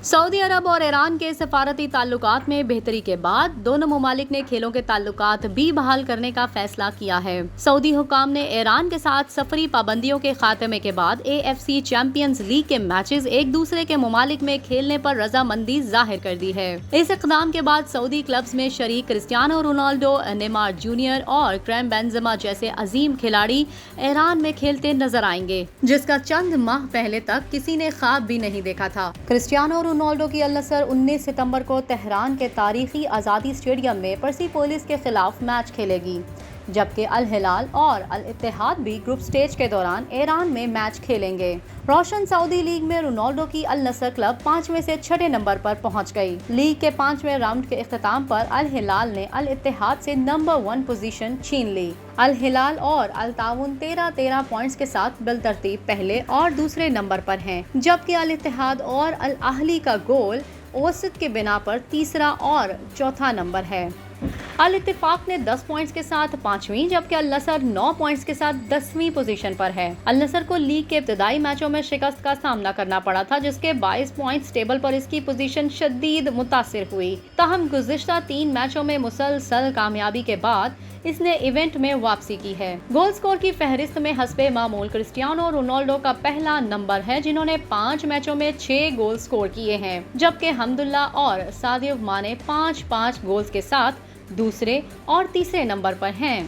Saudi अरब और Iran के सफारती ताल्लुकात में बेहतरी के बाद दोनों ममालिक ने खेलों के ताल्लुकात भी बहाल करने का फैसला किया है। सऊदी हुकाम ने ईरान के साथ सफरी पाबंदियों के खात्मे के बाद AFC चैंपियंस लीग के मैचेस एक दूसरे के ममालिक में खेलने पर रजामंदी जाहिर कर दी है। इस इक़दाम के बाद सऊदी क्लब्स में शरीक क्रिस्टियानो रोनाल्डो, नेमार जूनियर और करैम बेंजेमा जैसे अजीम खिलाड़ी ईरान में खेलते नजर आएंगे, जिसका चंद माह पहले तक किसी ने ख्वाब भी नहीं देखा था। क्रिस्टियानो रोनाल्डो की अल नसर 19 सितंबर को तेहरान के तारीखी आज़ादी स्टेडियम में परसीपोलिस के खिलाफ मैच खेलेगी, जबकि अल हिलाल और अल इत्तेहाद भी ग्रुप स्टेज के दौरान ईरान में मैच खेलेंगे। रोशन सऊदी लीग में रोनाल्डो की अल नसर क्लब 5वें से 6ठे नंबर पर पहुंच गई। लीग के 5वें राउंड के इख्तिताम पर अल हिलाल ने अल इत्तेहाद से नंबर 1 पोजीशन छीन ली। अल हिलाल और अल ताउन 13-13 पॉइंट्स के साथ बिलतरतीब पहले और दूसरे नंबर पर हैं, जबकि अल इत्तेहाद और अल अहली का गोल औसत के बिना पर तीसरा और चौथा नंबर है। अल इत्तेफाक ने 10 पॉइंट्स के साथ 5वीं, जबकि अल नसर 9 पॉइंट्स के साथ 10वीं पोजीशन पर है। अल नसर को लीग के इब्तदाई मैचों में शिकस्त का सामना करना पड़ा था, जिसके 22 पॉइंट्स टेबल पर इसकी पोजीशन शदीद मुतासिर हुई। ताहम गुज़िश्ता 3 मैचों में मुसलसल कामयाबी के बाद इसने इवेंट में वापसी की है। गोल स्कोर की फहरिस्त में हस्बे मामूल क्रिस्टियानो रोनाल्डो का पहला नंबर है, जिन्होंने 5 मैचों में 6 गोल स्कोर किए हैं, जबकि हम्दुल्ला और सादियो माने 5-5 गोल्स के साथ दूसरे और तीसरे नंबर पर हैं।